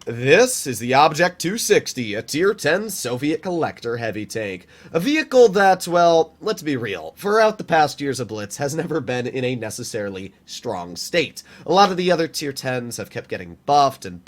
This is the Object 260, a Tier 10 Soviet collector heavy tank. A vehicle that, well, let's be real, throughout the past years of Blitz has never been in a necessarily strong state. A lot of the other Tier 10s have kept getting buffed, and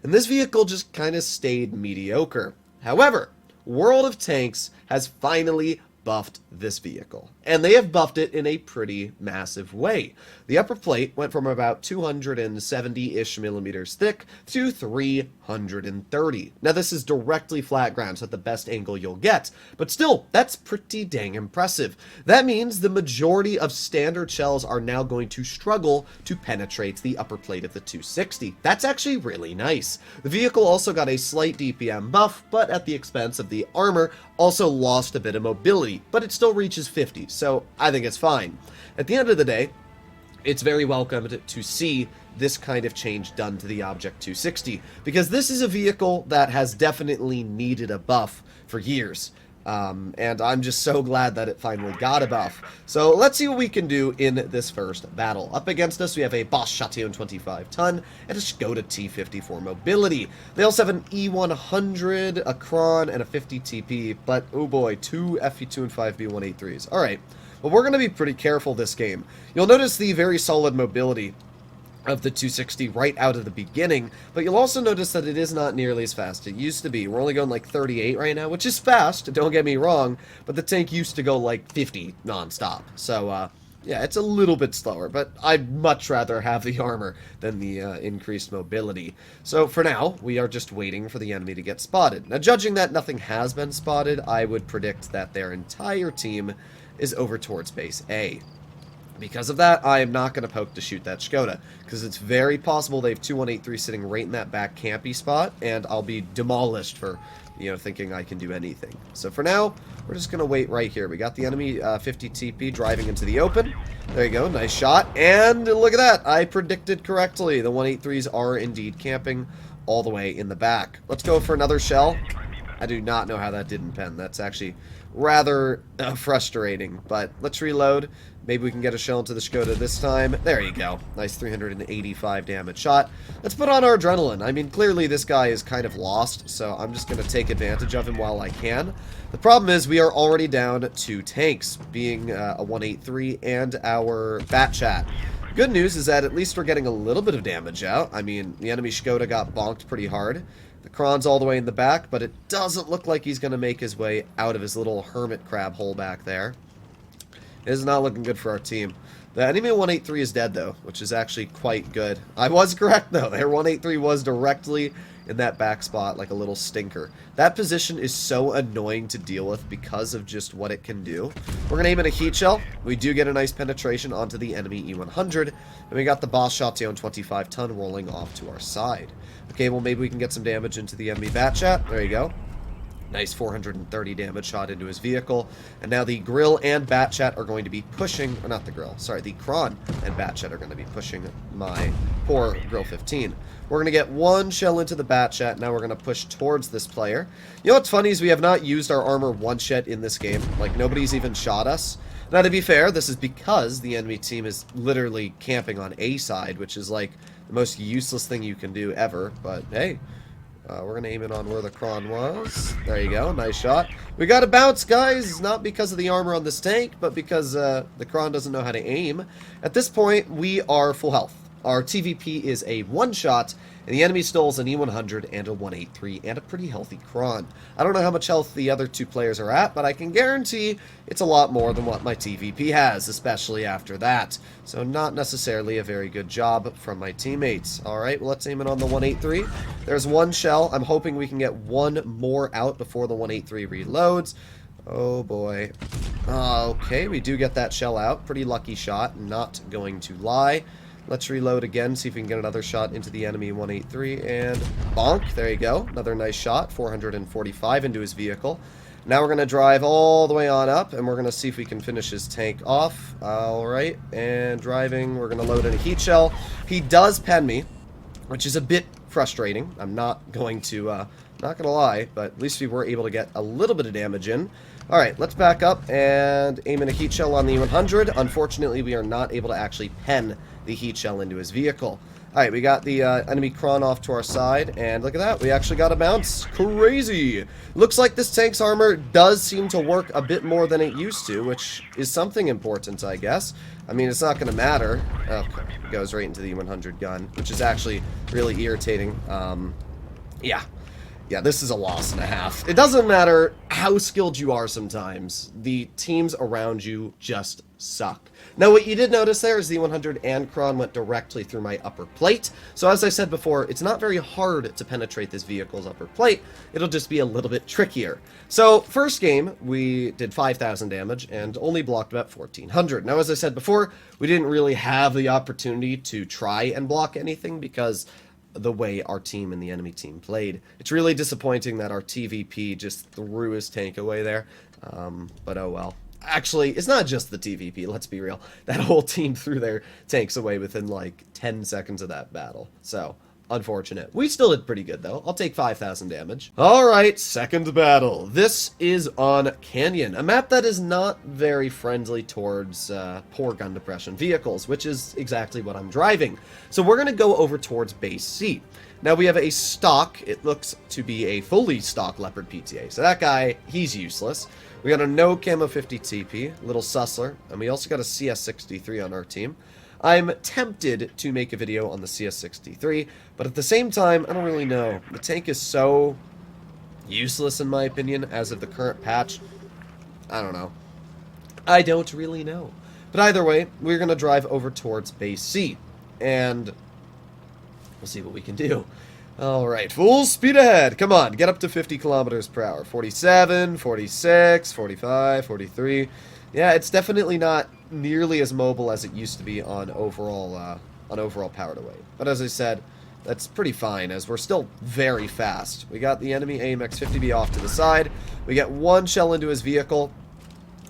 this vehicle just kinda stayed mediocre. However, World of Tanks has finally buffed this vehicle, and they have buffed it in a pretty massive way. The upper plate went from about 270-ish millimeters thick to 330. Now this is directly flat ground, so at the best angle you'll get, but still, that's pretty dang impressive. That means the majority of standard shells are now going to struggle to penetrate the upper plate of the 260. That's actually really nice. The vehicle also got a slight DPM buff, but at the expense of the armor, also lost a bit of mobility, but it still reaches 50, so I think it's fine. At the end of the day, it's very welcomed to see this kind of change done to the Object 260, because this is a vehicle that has definitely needed a buff for years. And I'm just so glad that it finally got a buff. So let's see what we can do in this first battle. Up against us, we have a Bosch Chatillon 25-ton and a Skoda T50 for mobility. They also have an E100, a Kron, and a 50 TP, but oh boy, two FE2 and 5 B183s. Alright, well we're going to be pretty careful this game. You'll notice the very solid mobility of the 260 right out of the beginning, but you'll also notice that it is not nearly as fast as it used to be. We're only going like 38 right now, which is fast, don't get me wrong, but the tank used to go like 50 non-stop. So, yeah, it's a little bit slower, but I'd much rather have the armor than the increased mobility. So for now, we are just waiting for the enemy to get spotted. Now, judging that nothing has been spotted, I would predict that their entire team is over towards base A. Because of that, I am not going to poke to shoot that Skoda, because it's very possible they have 2183 sitting right in that back campy spot, and I'll be demolished for, thinking I can do anything. So for now, we're just going to wait right here. We got the enemy 50 TP driving into the open. There you go, nice shot, and look at that, I predicted correctly. The 183s are indeed camping all the way in the back. Let's go for another shell. I do not know how that didn't pen. That's actually rather frustrating, but let's reload. Maybe we can get a shell into the Skoda this time. There you go. Nice 385 damage shot. Let's put on our adrenaline. I mean, clearly this guy is kind of lost, so I'm just going to take advantage of him while I can. The problem is we are already down 2 tanks, being a 183 and our Batchat. Good news is that at least we're getting a little bit of damage out. I mean, the enemy Skoda got bonked pretty hard. The Kron's all the way in the back, but it doesn't look like he's going to make his way out of his little hermit crab hole back there. It is not looking good for our team. The enemy 183 is dead, though, which is actually quite good. I was correct, though. Their 183 was directly in that back spot like a little stinker. That position is so annoying to deal with because of just what it can do. We're going to aim at a heat shell. We do get a nice penetration onto the enemy E100. And we got the Bosch Chatillon 25-ton rolling off to our side. Okay, well, maybe we can get some damage into the enemy Batchat. There you go. Nice 430 damage shot into his vehicle. And now the Grill and Batchat are going to be pushing, or not the Grill, sorry, the Kron and Batchat are going to be pushing my poor Grill 15. We're going to get one shell into the Batchat. Now we're going to push towards this player. You know what's funny is we have not used our armor once yet in this game. Like, nobody's even shot us. Now, to be fair, this is because the enemy team is literally camping on A side, which is like the most useless thing you can do ever. But hey, we're going to aim it on where the Kron was. There you go. Nice shot. We got to bounce, guys. Not because of the armor on this tank, but because the Kron doesn't know how to aim. At this point, we are full health. Our TVP is a one-shot, and the enemy stalls an E100 and a 183 and a pretty healthy Kron. I don't know how much health the other two players are at, but I can guarantee it's a lot more than what my TVP has, especially after that. So not necessarily a very good job from my teammates. Alright, well, let's aim it on the 183. There's one shell. I'm hoping we can get one more out before the 183 reloads. Oh boy. Okay, we do get that shell out. Pretty lucky shot, not going to lie. Let's reload again, see if we can get another shot into the enemy 183, and bonk, there you go. Another nice shot, 445 into his vehicle. Now we're going to drive all the way on up, and we're going to see if we can finish his tank off. Alright, and driving, we're going to load in a heat shell. He does pen me, which is a bit frustrating. I'm not going to lie, but at least we were able to get a little bit of damage in. Alright, let's back up and aim in a heat shell on the 100. Unfortunately, we are not able to actually pen the heat shell into his vehicle. Alright, we got the enemy Kron off to our side, and look at that, we actually got a bounce. Crazy! Looks like this tank's armor does seem to work a bit more than it used to, which is something important, I guess. I mean, it's not going to matter. Oh, it goes right into the 100 gun, which is actually really irritating. Yeah. Yeah, this is a loss and a half. It doesn't matter how skilled you are sometimes. The teams around you just suck. Now, what you did notice there is the 100 and Kron went directly through my upper plate. So as I said before, it's not very hard to penetrate this vehicle's upper plate. It'll just be a little bit trickier. So first game, we did 5,000 damage and only blocked about 1,400. Now, as I said before, we didn't really have the opportunity to try and block anything because the way our team and the enemy team played. It's really disappointing that our TVP just threw his tank away there, but oh well. Actually, it's not just the TVP, let's be real. That whole team threw their tanks away within like 10 seconds of that battle, so unfortunate. We still did pretty good though. I'll take 5,000 damage. Alright, second battle. This is on Canyon, a map that is not very friendly towards poor gun depression vehicles, which is exactly what I'm driving. So we're going to go over towards base C. Now we have a stock, it looks to be a fully stock Leopard PTA. So that guy, he's useless. We got a no camo 50 TP, little Sussler, and we also got a CS63 on our team. I'm tempted to make a video on the CS63, but at the same time, I don't really know. The tank is so useless in my opinion as of the current patch. I don't know. I don't really know. But either way, we're going to drive over towards base C, and we'll see what we can do. Alright, full speed ahead. Come on, get up to 50 kilometers per hour. 47, 46, 45, 43. Yeah, it's definitely not nearly as mobile as it used to be on overall power to weight. But as I said, that's pretty fine, as we're still very fast. We got the enemy AMX 50B off to the side. We get one shell into his vehicle.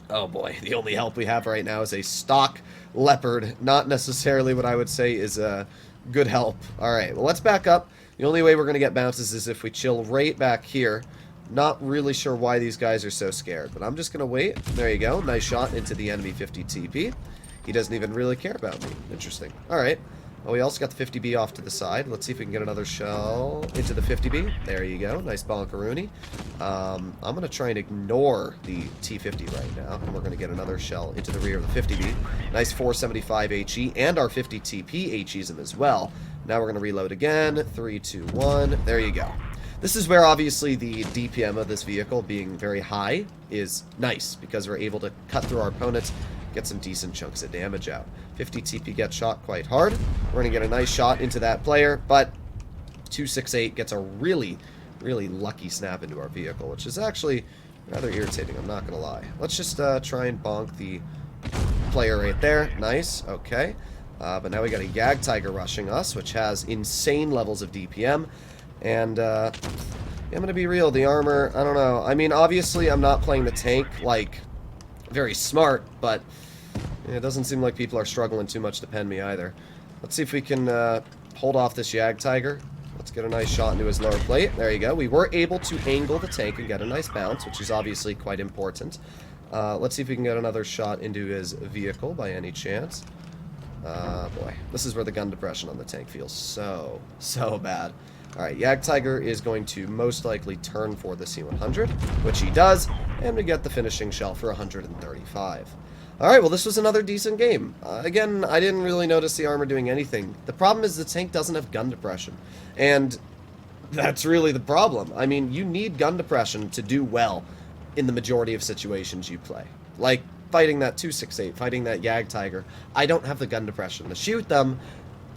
Oh boy, the only help we have right now is a stock Leopard. Not necessarily what I would say is a good help. Alright, well let's back up. The only way we're going to get bounces is if we chill right back here. Not really sure why these guys are so scared, but I'm just going to wait. There you go. Nice shot into the enemy 50 TP. He doesn't even really care about me. Interesting. Alright. Oh, we also got the 50B off to the side. Let's see if we can get another shell into the 50B. There you go. Nice bonkaroonie. I'm going to try and ignore the T50 right now, and we're going to get another shell into the rear of the 50B. Nice 475 HE, and our 50 TP HEs him as well. Now we're going to reload again. 3, 2, 1. There you go. This is where obviously the DPM of this vehicle being very high is nice, because we're able to cut through our opponents, get some decent chunks of damage out. 50 TP gets shot quite hard. We're going to get a nice shot into that player, but 268 gets a really, really lucky snap into our vehicle, which is actually rather irritating, I'm not going to lie. Let's just try and bonk the player right there. Nice, okay. But now we got a Jagdtiger rushing us, which has insane levels of DPM. And yeah, I'm going to be real, the armor, I don't know. I mean, obviously I'm not playing the tank, like, very smart, but it doesn't seem like people are struggling too much to pen me either. Let's see if we can hold off this Jagdtiger. Let's get a nice shot into his lower plate. There you go. We were able to angle the tank and get a nice bounce, which is obviously quite important. Let's see if we can get another shot into his vehicle by any chance. Boy, this is where the gun depression on the tank feels so bad. Alright, Jagdtiger is going to most likely turn for the C100, which he does, and we get the finishing shell for 135. Alright, well this was another decent game. Again, I didn't really notice the armor doing anything. The problem is the tank doesn't have gun depression, and that's really the problem. I mean, you need gun depression to do well in the majority of situations you play. Like, fighting that 268, fighting that Jagdtiger, I don't have the gun depression to shoot them,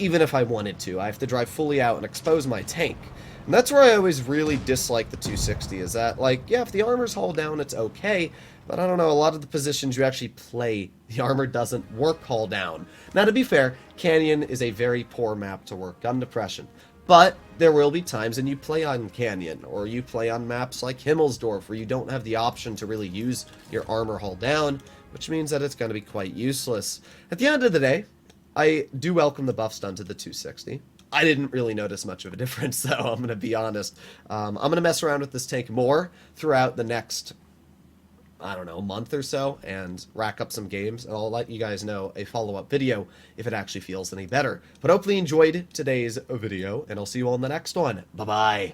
even if I wanted to. I have to drive fully out and expose my tank. And that's where I always really dislike the 260, is that, like, yeah, if the armor's hull down, it's okay, but I don't know, a lot of the positions you actually play, the armor doesn't work hull down. Now, to be fair, Canyon is a very poor map to work gun depression, but there will be times when you play on Canyon, or you play on maps like Himmelsdorf, where you don't have the option to really use your armor hull down, which means that it's going to be quite useless. At the end of the day, I do welcome the buffs done to the 260. I didn't really notice much of a difference, though, I'm going to be honest. I'm going to mess around with this tank more throughout the next, I don't know, a month or so and rack up some games, and I'll let you guys know a follow-up video if it actually feels any better. But hopefully you enjoyed today's video, and I'll see you all in the next one. Bye-bye.